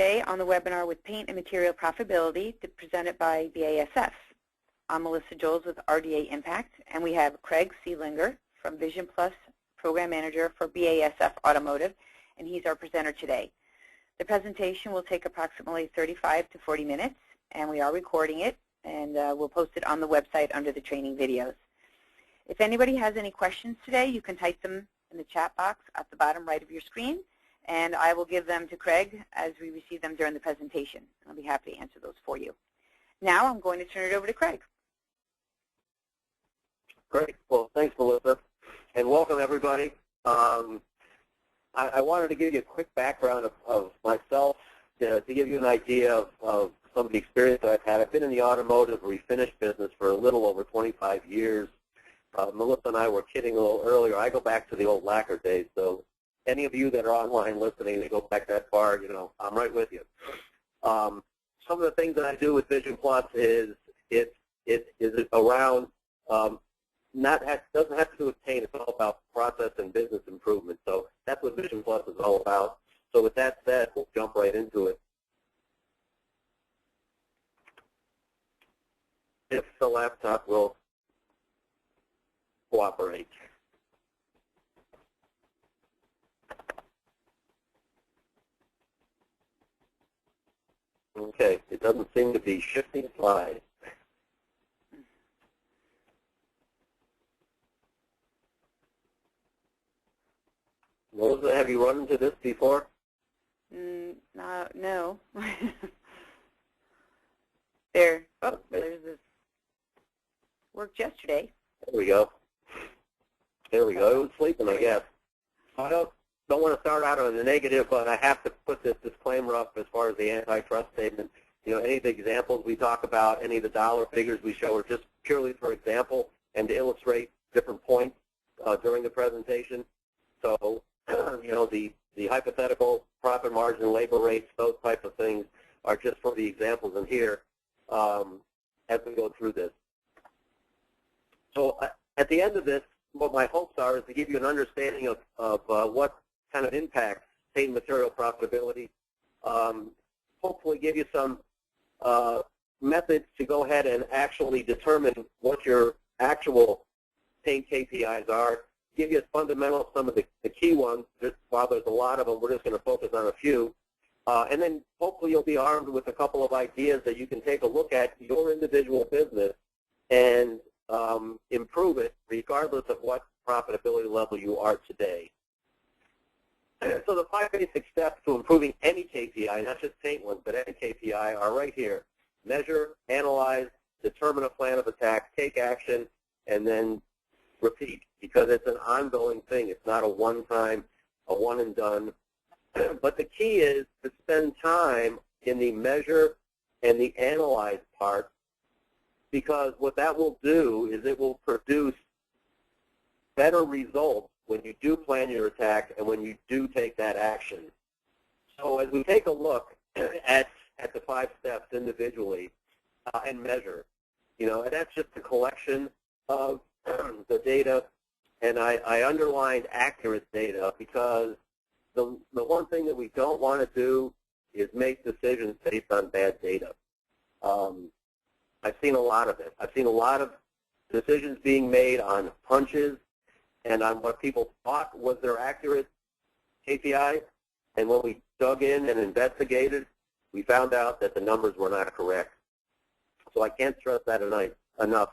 today on the webinar with Paint and Material Profitability presented by BASF. I'm Melissa Jolls with RDA Impact, and we have Craig Seelinger from Vision Plus Program Manager for BASF Automotive, and he's our presenter today. The presentation will take approximately 35 to 40 minutes, and we are recording it, and we'll post it on the website under the training videos. If anybody has any questions today, you can type them in the chat box at the bottom right of your screen, and I will give them to Craig as we receive them during the presentation. I'll be happy to answer those for you. Now I'm going to turn it over to Craig. Great. Well, thanks, Melissa, and welcome, everybody. I wanted to give you a quick background of myself to give you an idea of some of the experience that I've had. I've been in the automotive refinish business for a little over 25 years. Melissa and I were kidding a little earlier. I go back to the old lacquer days, so any of you that are online listening, that go back that far, you know, I'm right with you. Some of the things that I do with Vision Plus is it is around doesn't have to do with paint. It's all about process and business improvement. So that's what Vision Plus is all about. So with that said, we'll jump right into it. If the laptop will cooperate. Okay, it doesn't seem to be shifting slides. Melissa, have you run into this before? No. There's this. Worked yesterday. There we go. There we go. It was sleeping, I guess. I don't want to start out on the negative, but I have to put this disclaimer up as far as the antitrust statement. You know, any of the examples we talk about, any of the dollar figures we show are just purely for example and to illustrate different points during the presentation. So, you know, the hypothetical profit margin, labor rates, those types of things are just for the examples in here as we go through this. So at the end of this, what my hopes are is to give you an understanding of what kind of impacts paint material profitability, hopefully give you some methods to go ahead and actually determine what your actual paint KPIs are, give you fundamentals, some of the key ones. While there's a lot of them, we're just going to focus on a few. And then hopefully you'll be armed with a couple of ideas that you can take a look at your individual business and improve it regardless of what profitability level you are today. So the 5 basic steps to improving any KPI, not just paint ones, but any KPI, are right here. Measure, analyze, determine a plan of attack, take action, and then repeat, because it's an ongoing thing. It's not a one-time, a one-and-done. But the key is to spend time in the measure and the analyze part, because what that will do is it will produce better results when you do plan your attack and when you do take that action. So as we take a look at the 5 steps individually and measure, you know, and that's just a collection of the data, and I underlined accurate data because the one thing that we don't want to do is make decisions based on bad data. I've seen a lot of it. I've seen a lot of decisions being made on hunches and on what people thought was their accurate KPI, and when we dug in and investigated, we found out that the numbers were not correct. So I can't stress that enough.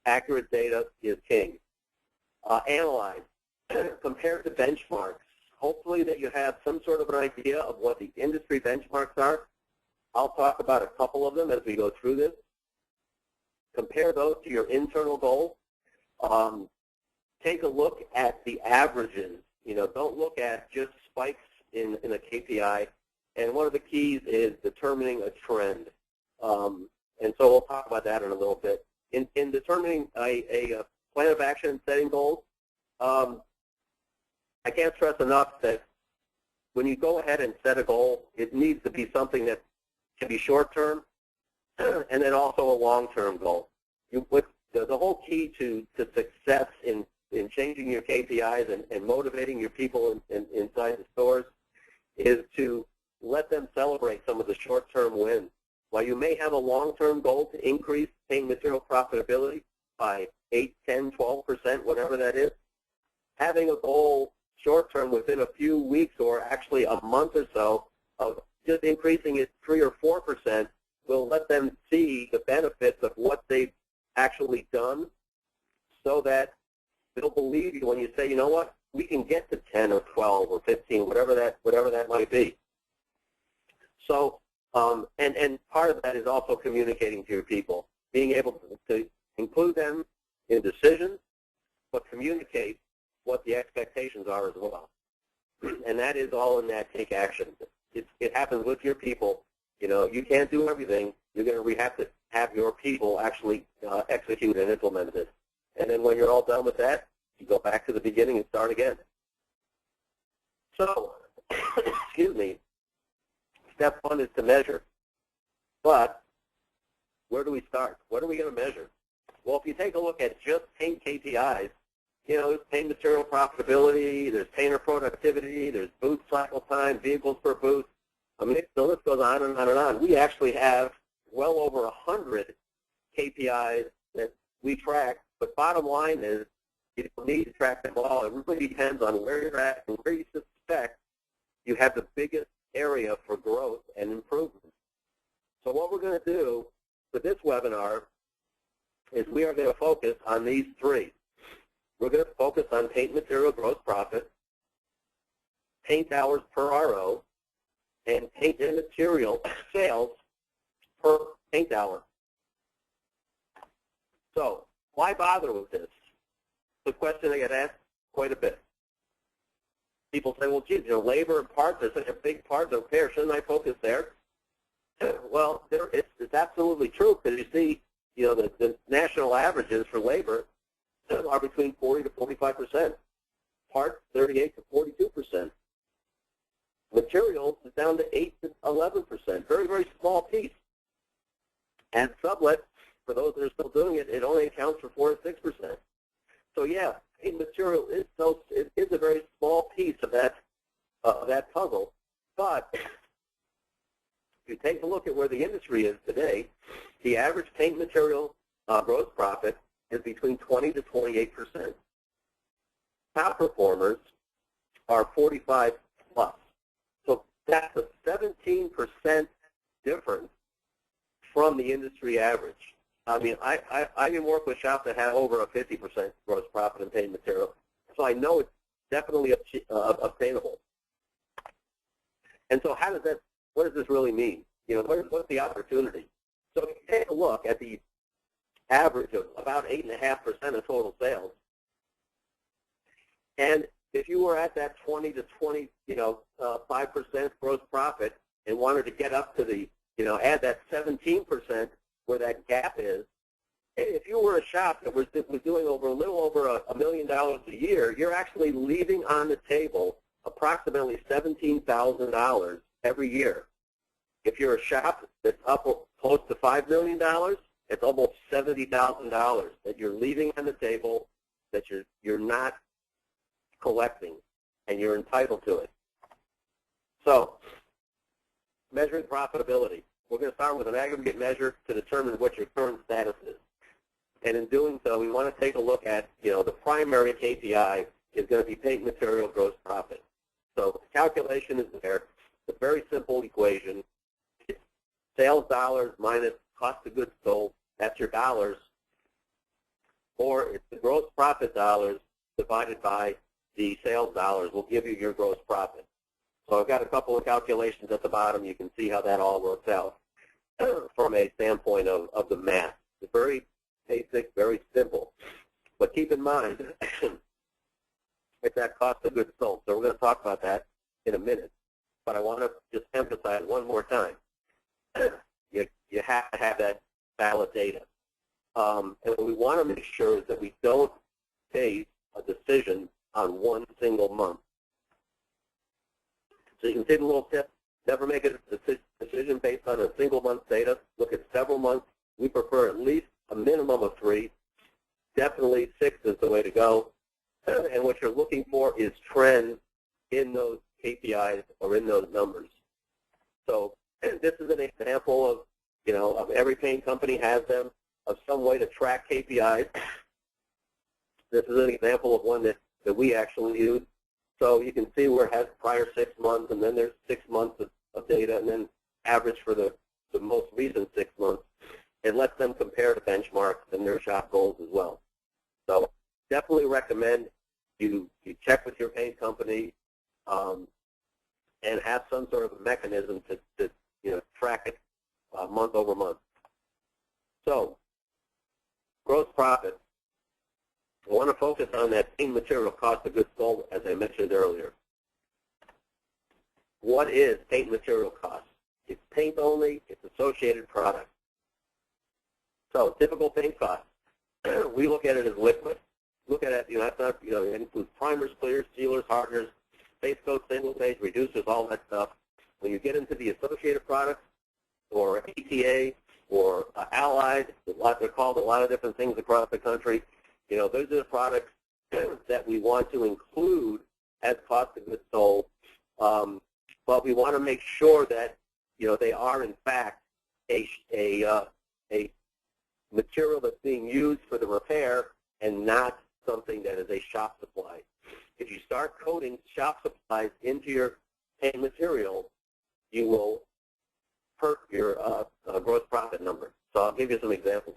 Accurate data is king. Analyze. Compare to benchmarks. Hopefully that you have some sort of an idea of what the industry benchmarks are. I'll talk about a couple of them as we go through this. Compare those to your internal goals. Take a look at the averages. You know, don't look at just spikes in a KPI. And one of the keys is determining a trend. And so we'll talk about that in a little bit. In determining a plan of action and setting goals, I can't stress enough that when you go ahead and set a goal, it needs to be something that can be short-term and then also a long-term goal. The whole key to success in changing your KPIs and motivating your people inside the stores is to let them celebrate some of the short-term wins. While you may have a long-term goal to increase paint material profitability by 8, 10, 12%, whatever that is, having a goal short-term within a few weeks or actually a month or so of just increasing it 3 or 4% will let them see the benefits of what they've actually done, so that they'll believe you when you say, you know what, we can get to 10 or 12 or 15, whatever that might be. So, and part of that is also communicating to your people, being able to include them in decisions, but communicate what the expectations are as well. And that is all in that take action. It happens with your people. You know, you can't do everything. You're going to have to have your people actually execute and implement this. And then when you're all done with that, you go back to the beginning and start again. So, excuse me, step 1 is to measure. But where do we start? What are we going to measure? Well, if you take a look at just paint KPIs, you know, there's paint material profitability, there's painter productivity, there's booth cycle time, vehicles per booth. I mean, the list goes on and on and on. We actually have well over 100 KPIs that we track, but bottom line is you don't need to track them all. It really depends on where you're at and where you suspect you have the biggest area for growth and improvement. So what we're going to do for this webinar is we are going to focus on these 3. We're going to focus on paint material gross profit, paint hours per RO, and paint and material sales per paint hour. So why bother with this? It's a question I get asked quite a bit. People say, well, geez, you know, labor and parts are such a big part of repair. Shouldn't I focus there? Well, it's absolutely true, because you see, you know, the national averages for labor are between 40 to 45%. Parts, 38 to 42%. Materials is down to 8 to 11%. Very, very small piece. And sublet, for those that are still doing it, it only accounts for 4 to 6%. So yeah, paint material is a very small piece of that puzzle. But if you take a look at where the industry is today, the average paint material gross profit is between 20 to 28%. Top performers are 45 plus. So that's a 17% difference from the industry average. I mean, I can work with shops that have over a 50% gross profit in paint material, so I know it's definitely obtainable. And so what does this really mean? You know, what's the opportunity? So if you take a look at the average of about 8.5% of total sales, and if you were at that 20 to 5% gross profit and wanted to get up to the, you know, add that 17% where that gap is, if you were a shop that was doing a little over $1 million a year, you're actually leaving on the table approximately $17,000 every year. If you're a shop that's up close to $5 million, it's almost $70,000 that you're leaving on the table, that you're not collecting, and you're entitled to it. So, measuring profitability. We're going to start with an aggregate measure to determine what your current status is. And in doing so, we want to take a look at, you know, the primary KPI is going to be paint material gross profit. So the calculation is there. It's a very simple equation. It's sales dollars minus cost of goods sold. That's your dollars. Or it's the gross profit dollars divided by the sales dollars will give you your gross profit. So I've got a couple of calculations at the bottom. You can see how that all works out from a standpoint of the math. It's very basic, very simple. But keep in mind, it's that cost of goods sold. So we're going to talk about that in a minute. But I want to just emphasize one more time. You have to have that valid data. And what we want to make sure is that we don't base a decision on one single month. So you can take a little tip. Never make a decision based on a single month data. Look at several months. We prefer at least a minimum of 3. Definitely 6 is the way to go. And what you're looking for is trends in those KPIs or in those numbers. So this is an example of, of every paint company has them, of some way to track KPIs. This is an example of one that we actually use. So you can see where it has prior 6 months, and then there's 6 months of data, and then average for the most recent 6 months. It lets them compare to benchmarks and their shop goals as well. So definitely recommend you check with your paint company and have some sort of a mechanism to track it month over month. So gross profit. I want to focus on that paint material cost of goods sold, as I mentioned earlier. What is paint material cost? It's paint only. It's associated products. So typical paint cost. We look at it as liquid. Look at it, that's not, it includes primers, clears, sealers, hardeners, base coats, single stage, reducers, all that stuff. When you get into the associated products, or ATA, or allied, they're called a lot of different things across the country. Those are the products that we want to include as cost of goods sold, but we want to make sure that they are in fact a material that's being used for the repair and not something that is a shop supply. If you start coding shop supplies into your paint material, you will hurt your gross profit number. So I'll give you some examples.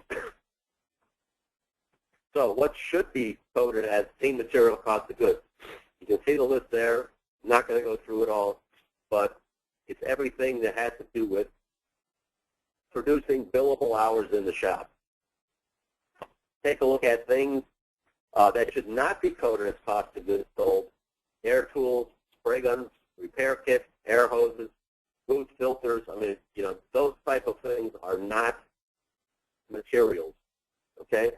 So what should be coded as paint material cost of goods? You can see the list there. I'm not going to go through it all, but it's everything that has to do with producing billable hours in the shop. Take a look at things that should not be coded as cost of goods sold: air tools, spray guns, repair kits, air hoses, booth filters. I mean, those type of things are not materials, okay?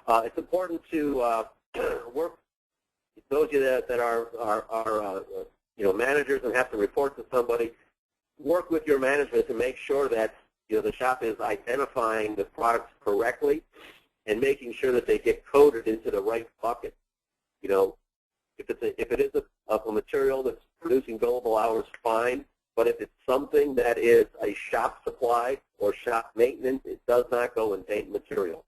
It's important to work, those of you that are managers and have to report to somebody, work with your management to make sure that the shop is identifying the products correctly and making sure that they get coded into the right bucket. If it is a material that's producing billable hours, fine. But if it's something that is a shop supply or shop maintenance, it does not go in paint material.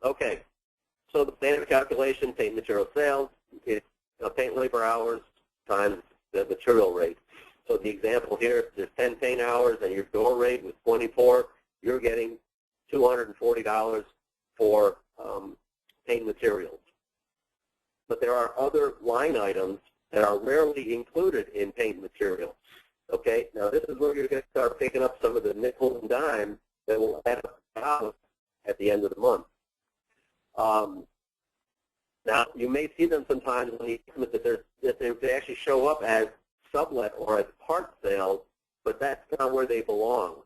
Okay, so the standard calculation, paint material sales, it's paint labor hours times the material rate. So the example here, if there's 10 paint hours and your door rate was 24, you're getting $240 for paint materials. But there are other line items that are rarely included in paint material. Okay, now this is where you're going to start picking up some of the nickel and dime that will add up at the end of the month. Now, you may see them sometimes when you estimate that they actually show up as sublet or as part sales, but that's not where they belong.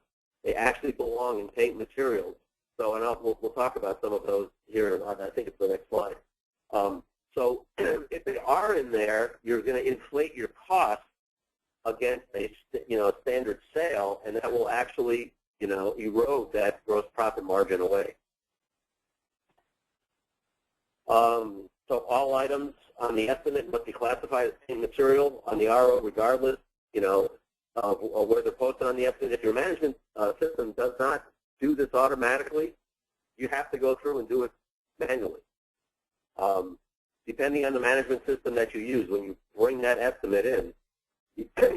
They actually belong in paint materials. So, and we'll talk about some of those here. I think it's the next slide. So, if they are in there, you're going to inflate your cost against a standard sale, and that will actually erode that gross profit margin away. So all items on the estimate must be classified as paint material on the RO regardless, of where they're posted on the estimate. If your management system does not do this automatically, you have to go through and do it manually. Depending on the management system that you use, when you bring that estimate in,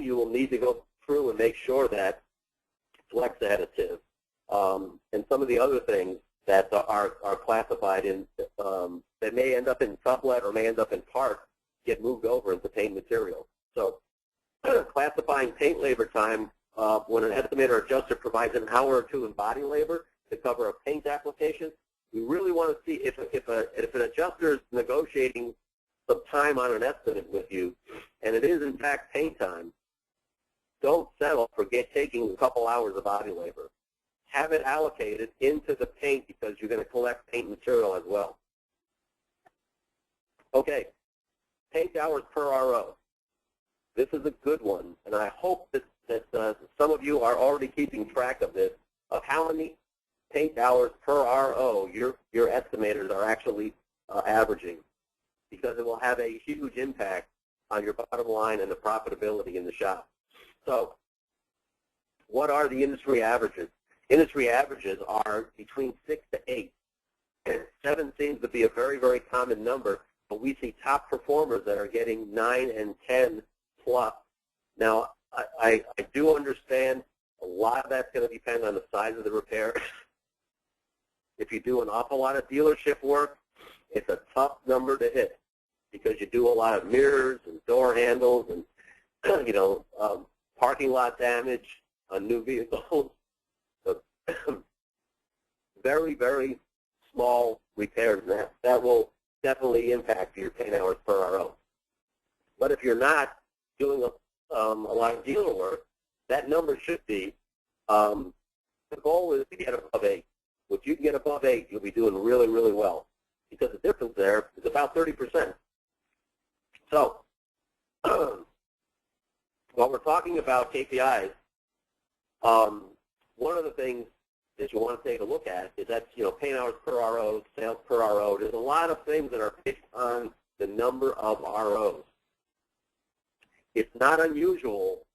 you will need to go through and make sure that flex additive and some of the other things that are classified in that may end up in sublet or may end up in part get moved over into paint material. So classifying paint labor time, when an estimator or adjuster provides an hour or two in body labor to cover a paint application, we really want to see if an adjuster is negotiating some time on an estimate with you, and it is in fact paint time, don't settle for taking a couple hours of body labor. Have it allocated into the paint because you're going to collect paint material as well. Okay, paint hours per RO. This is a good one, and I hope that some of you are already keeping track of this, of how many paint hours per RO your estimators are actually averaging, because it will have a huge impact on your bottom line and the profitability in the shop. So what are the industry averages? Industry averages are between 6 to 8. 7 seems to be a very, very common number, but we see top performers that are getting 9 and 10 plus. Now, I do understand a lot of that's going to depend on the size of the repair. If you do an awful lot of dealership work, it's a tough number to hit because you do a lot of mirrors and door handles and, parking lot damage on new vehicles. So very, very small repairs. That will definitely impact your paint hours per RO. But if you're not doing a lot of dealer work, that number should be, the goal is to get above 8. If you can get above 8, you'll be doing really, really well, because the difference there is about 30%. So while we're talking about KPIs, one of the things that you want to take a look at is that, paint hours per RO, sales per RO. There's a lot of things that are based on the number of ROs. It's not unusual.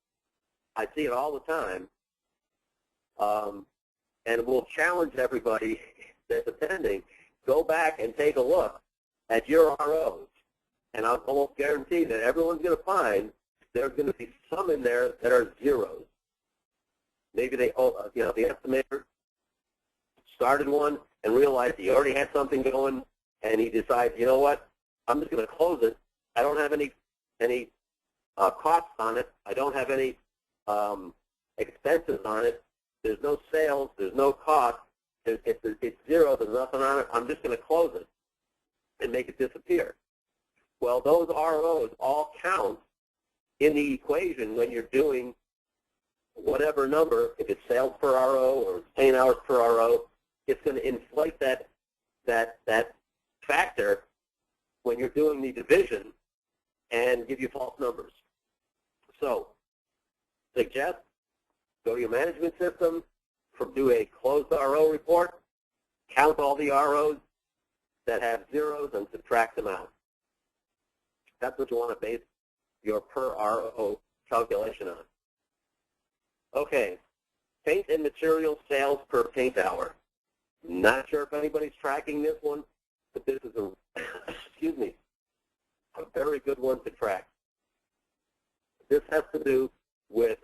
I see it all the time. And we'll challenge everybody that's attending, go back and take a look at your ROs. And I'll almost guarantee that everyone's going to find there's going to be some in there that are zeros. Maybe the estimator started one and realized he already had something going, and he decides, you know what, I'm just going to close it. I don't have any costs on it. I don't have any expenses on it. There's no sales. There's no cost. It's zero. There's nothing on it. I'm just going to close it and make it disappear. Well, those ROs all count in the equation when you're doing whatever number. If it's sales per RO or paint hours per RO, it's going to inflate that factor when you're doing the division and give you false numbers. So suggest go to your management system, do a closed RO report, count all the ROs that have zeros and subtract them out. That's what you want to base your per RO calculation on. Okay, paint and material sales per paint hour. Not sure if anybody's tracking this one, but this is a a very good one to track. This has to do with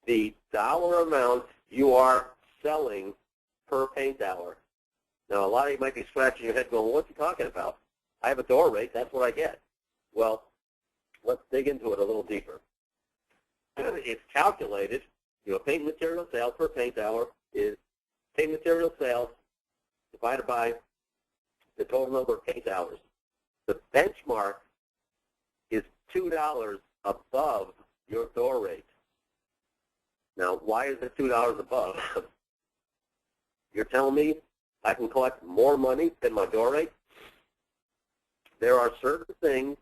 the dollar amount you are selling per paint hour. Now, a lot of you might be scratching your head going, well, what's he talking about? I have a door rate, that's what I get. Well, let's dig into it a little deeper. It's calculated, paint material sales per paint hour is paint material sales divided by the total number of paint hours. The benchmark is $2 above your door rate. Now, why is it $2 above? You're telling me I can collect more money than my door rate? There are certain things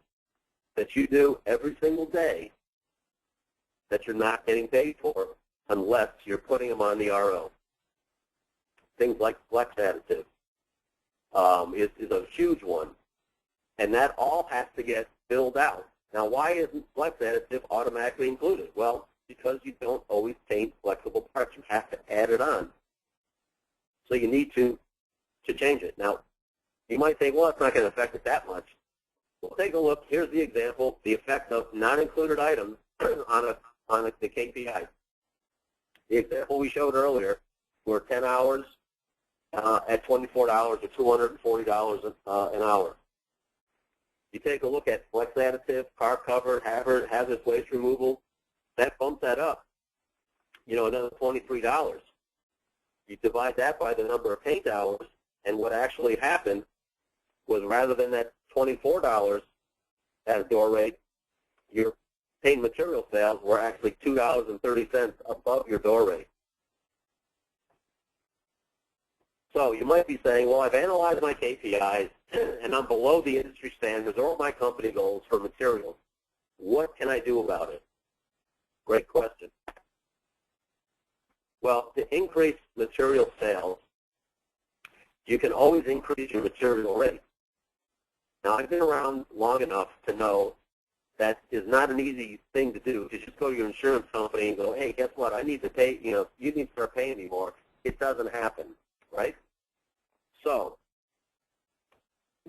that you do every single day that you're not getting paid for unless you're putting them on the RO. Things like flex additive is a huge one, and that all has to get filled out. Now, why isn't flex additive automatically included? Well, because you don't always paint flexible parts. You have to add it on. So you need to change it. Now, you might think, well, it's not going to affect it that much. Well, take a look. Here's the example, the effect of non-included items on the KPI. The example we showed earlier were 10 hours at $24 or $240 an hour. You take a look at flex additive, car cover, hazardous waste removal, that bumps that up, another $23. You divide that by the number of paint hours, and what actually happened was rather than that $24 as door rate, your paint material sales were actually $2.30 above your door rate. So you might be saying, well, I've analyzed my KPIs, and I'm below the industry standards or my company goals for materials. What can I do about it? Great question. Well, to increase material sales, you can always increase your material rate. Now, I've been around long enough to know that is not an easy thing to do. To just go to your insurance company and go, hey, guess what? I need to pay, you need to start paying me more. It doesn't happen, right? So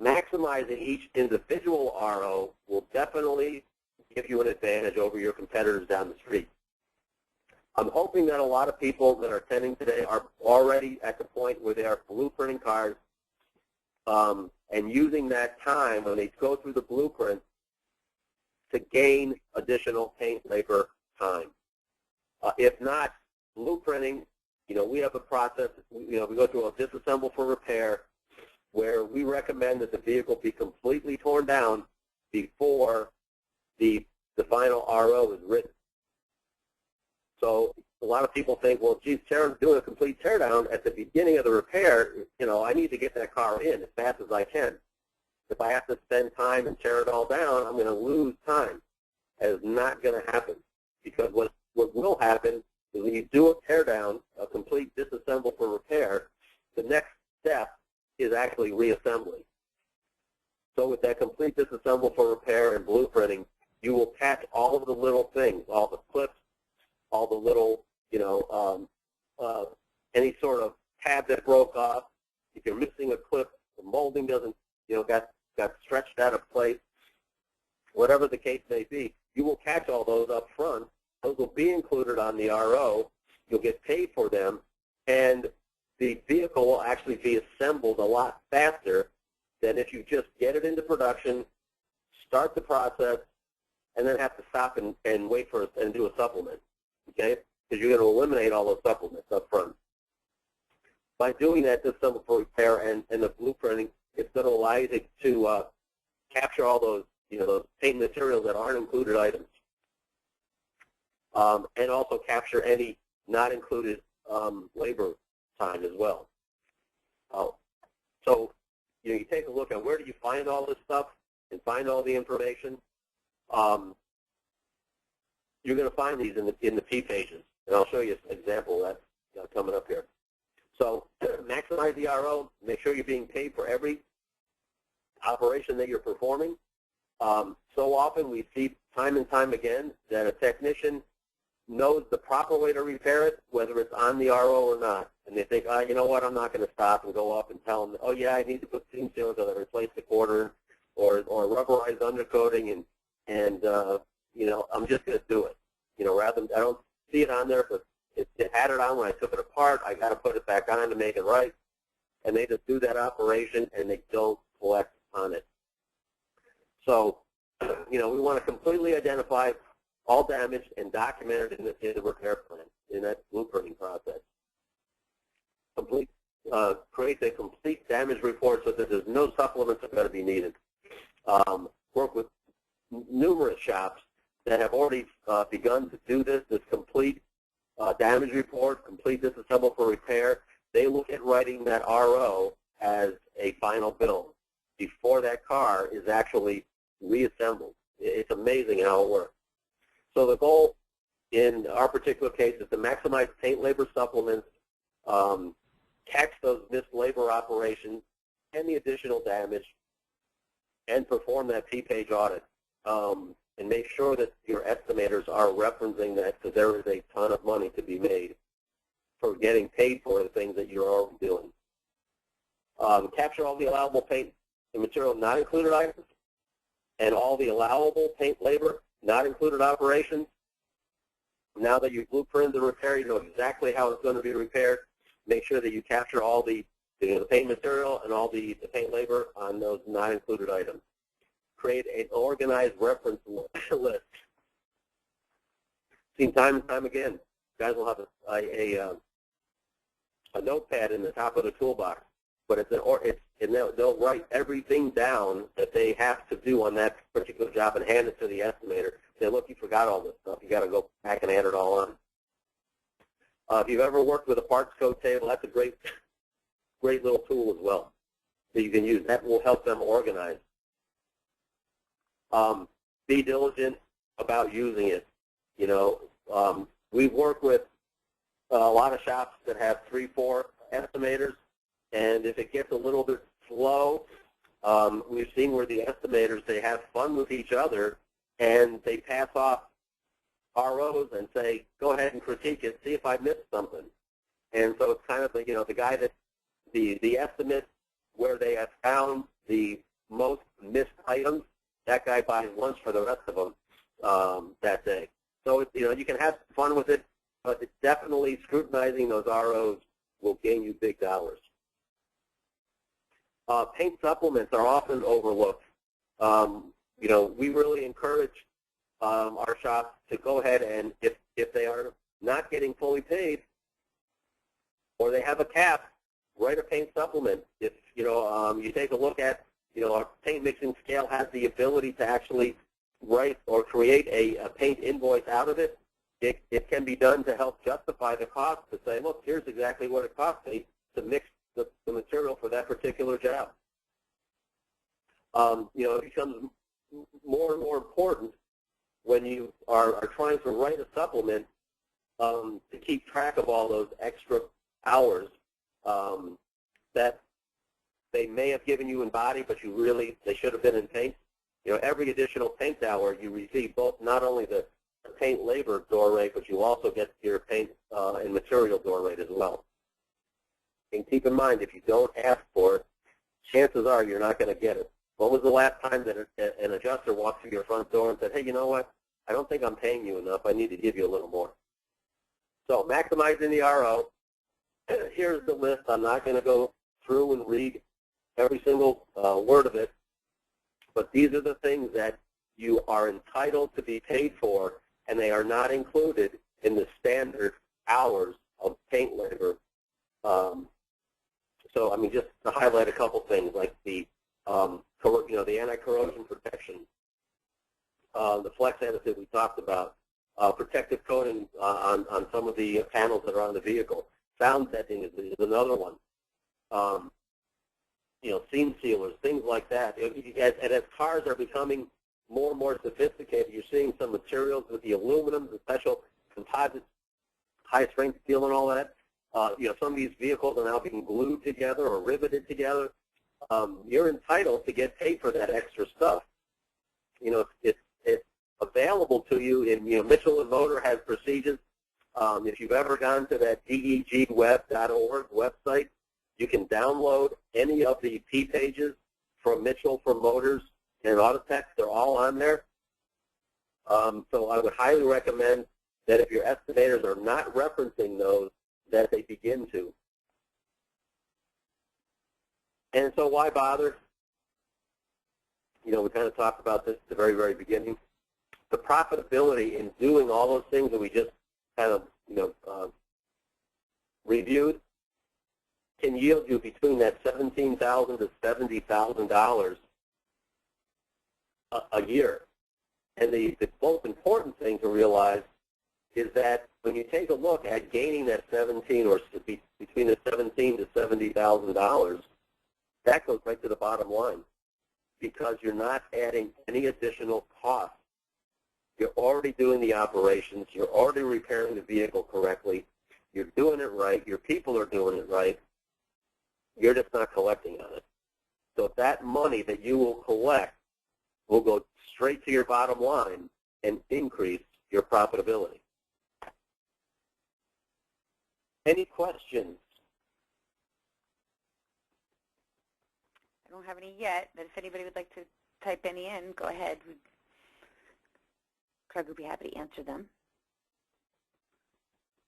maximizing each individual RO will definitely give you an advantage over your competitors down the street. I'm hoping that a lot of people that are attending today are already at the point where they are blueprinting cars and using that time when they go through the blueprint to gain additional paint labor time. If not, blueprinting, we have a process, we go through a disassemble for repair where we recommend that the vehicle be completely torn down before the final RO is written. So a lot of people think, well, geez, doing a complete teardown at the beginning of the repair, I need to get that car in as fast as I can. If I have to spend time and tear it all down, I'm going to lose time. That is not going to happen, because what will happen is when you do a teardown, a complete disassemble for repair, the next step is actually reassembly. So with that complete disassemble for repair and blueprinting, you will catch all of the little things, all the clips, all the little, any sort of tab that broke off. If you're missing a clip, the molding doesn't, got stretched out of place, whatever the case may be, you will catch all those up front. Those will be included on the RO. You'll get paid for them, and the vehicle will actually be assembled a lot faster than if you just get it into production, start the process, and then have to stop and wait for it and do a supplement, okay? Because you're going to eliminate all those supplements up front. By doing that, this disassemble for repair and the blueprinting, it's going to allow you to capture all those, those paint materials that aren't included items, and also capture any not included labor time as well. So you take a look at where do you find all this stuff and find all the information. You're going to find these in the P pages, and I'll show you an example of that coming up here. So maximize the RO. Make sure you're being paid for every operation that you're performing. So often we see time and time again that a technician knows the proper way to repair it, whether it's on the RO or not. And they think, you know what, I'm not going to stop and go up and tell them, oh, yeah, I need to put seam sealants or replace the quarter or rubberized undercoating, and I'm just going to do it. Rather than, I don't see it on there, but it had it on when I took it apart. I got to put it back on to make it right. And they just do that operation, and they don't collect on it. So, we want to completely identify all damage and document it in the repair plan, in that blueprinting process. Create a complete damage report so that there's no supplements that are going to be needed. Work with numerous shops that have already begun to do this complete damage report, complete disassemble for repair. They look at writing that RO as a final bill before that car is actually reassembled. It's amazing how it works. So the goal in our particular case is to maximize paint labor supplements, catch those missed labor operations and the additional damage, and perform that P-page audit. And make sure that your estimators are referencing that, because there is a ton of money to be made for getting paid for the things that you're already doing. Capture all the allowable paint and material not included items, and all the allowable paint labor not included operations. Now that you've blueprinted the repair, you know exactly how it's going to be repaired. Make sure that you capture all the paint material and all the paint labor on those not included items. Create an organized reference list. Seen time and time again. You guys will have a notepad in the top of the toolbox, but they'll write everything down that they have to do on that particular job and hand it to the estimator. Say, look, you forgot all this stuff. You got to go back and add it all on. If you've ever worked with a parts code table, that's a great little tool as well that you can use. That will help them organize. Be diligent about using it. We've worked with a lot of shops that have 3-4 estimators, and if it gets a little bit slow, we've seen where the estimators, they have fun with each other, and they pass off ROs and say, go ahead and critique it, see if I missed something. And so it's kind of the, the guy that, the estimate where they have found the most missed items, that guy buys lunch for the rest of them that day. So, you can have fun with it, but it's definitely scrutinizing those ROs will gain you big dollars. Paint supplements are often overlooked. We really encourage our shops to go ahead and if they are not getting fully paid or they have a cap, write a paint supplement. If you take a look at our paint mixing scale has the ability to actually write or create a paint invoice out of it. It can be done to help justify the cost to say, look, here's exactly what it cost me to mix the material for that particular job. It becomes more and more important when you are trying to write a supplement to keep track of all those extra hours that they may have given you in body, but they should have been in paint. Every additional paint hour you receive both not only the paint labor door rate, but you also get your paint and material door rate as well. And keep in mind, if you don't ask for it, chances are you're not going to get it. When was the last time that an adjuster walked through your front door and said, hey, you know what, I don't think I'm paying you enough, I need to give you a little more. So maximizing the RO, here's the list. I'm not going to go through and read every single word of it, but these are the things that you are entitled to be paid for, and they are not included in the standard hours of paint labor. So, just to highlight a couple things, like the the anti-corrosion protection, the flex additive we talked about, protective coating on some of the panels that are on the vehicle. Sound setting is another one. Seam sealers, things like that. And as cars are becoming more and more sophisticated, you're seeing some materials with the aluminum, the special composite, high-strength steel and all that. Some of these vehicles are now being glued together or riveted together. You're entitled to get paid for that extra stuff. It's available to you in, Mitchell & Motor has procedures. If you've ever gone to that degweb.org website, you can download any of the P pages from Mitchell, from Motors, and Autotex. They're all on there. So I would highly recommend that if your estimators are not referencing those, that they begin to. And so why bother? We kind of talked about this at the very, very beginning. The profitability in doing all those things that we just kind of, reviewed can yield you between that $17,000 to $70,000 a year. And the most important thing to realize is that when you take a look at gaining that between the $17,000 to $70,000, that goes right to the bottom line because you're not adding any additional cost. You're already doing the operations. You're already repairing the vehicle correctly. You're doing it right. Your people are doing it right. You're just not collecting on it. So that money that you will collect will go straight to your bottom line and increase your profitability. Any questions? I don't have any yet, but if anybody would like to type any in, go ahead. Craig would be happy to answer them.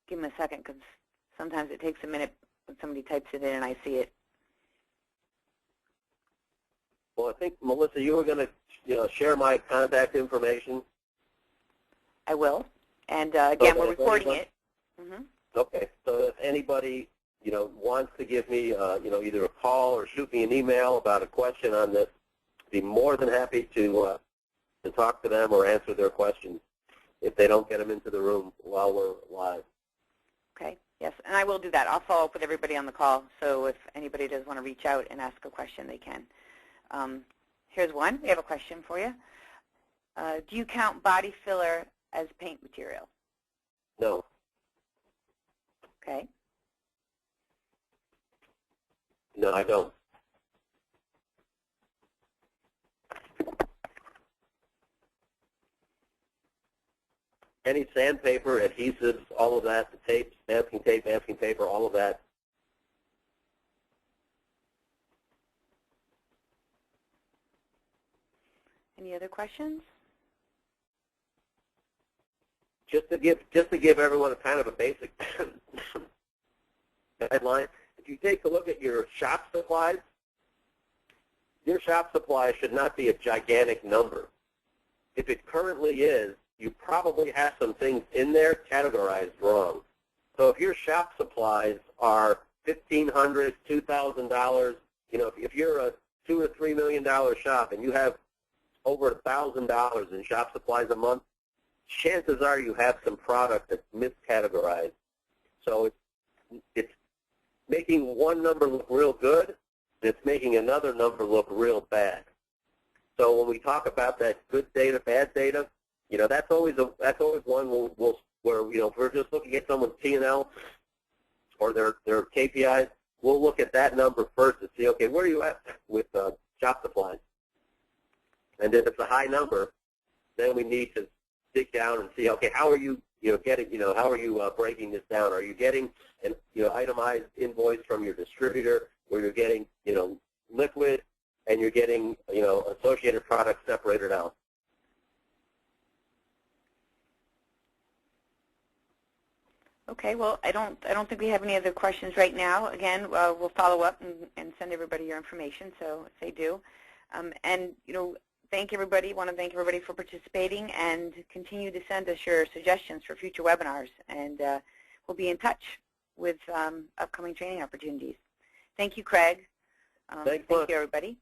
Give him a second because sometimes it takes a minute when somebody types it in and I see it. Well, I think, Melissa, you were going to share my contact information. I will. And again, we're recording it. Mm-hmm. Okay. So if anybody, wants to give me, either a call or shoot me an email about a question on this, I'd be more than happy to talk to them or answer their questions if they don't get them into the room while we're live. Okay. Yes, and I will do that. I'll follow up with everybody on the call, so if anybody does want to reach out and ask a question, they can. Here's one. We have a question for you. Do you count body filler as paint material? No. Okay. No, I don't. any sandpaper, adhesives, all of that, the tapes, masking paper, all of that. Any other questions? Just to give everyone a kind of a basic guideline, if you take a look at your shop supplies, your shop supplies should not be a gigantic number. If it currently is, you probably have some things in there categorized wrong. So if your shop supplies are $1,500, $2,000, you know, if you're a $2 or $3 million shop and you have over $1,000 in shop supplies a month, chances are you have some product that's miscategorized. So it's making one number look real good, and it's making another number look real bad. So when we talk about that good data, bad data, you know, that's always one where you know, if we're just looking at someone's P&L or their KPIs, we'll look at that number first to see, okay, where are you at with shop supplies? And if it's a high number, then we need to dig down and see, okay, how are you, how are you breaking this down? Are you getting an, itemized invoice from your distributor, where you're getting, liquid, and you're getting, associated products separated out? Okay, well, I don't think we have any other questions right now. Again, we'll follow up and send everybody your information, so if they do. And, thank everybody. Want to thank everybody for participating, and continue to send us your suggestions for future webinars, and we'll be in touch with upcoming training opportunities. Thank you, Craig. Thank you, everybody.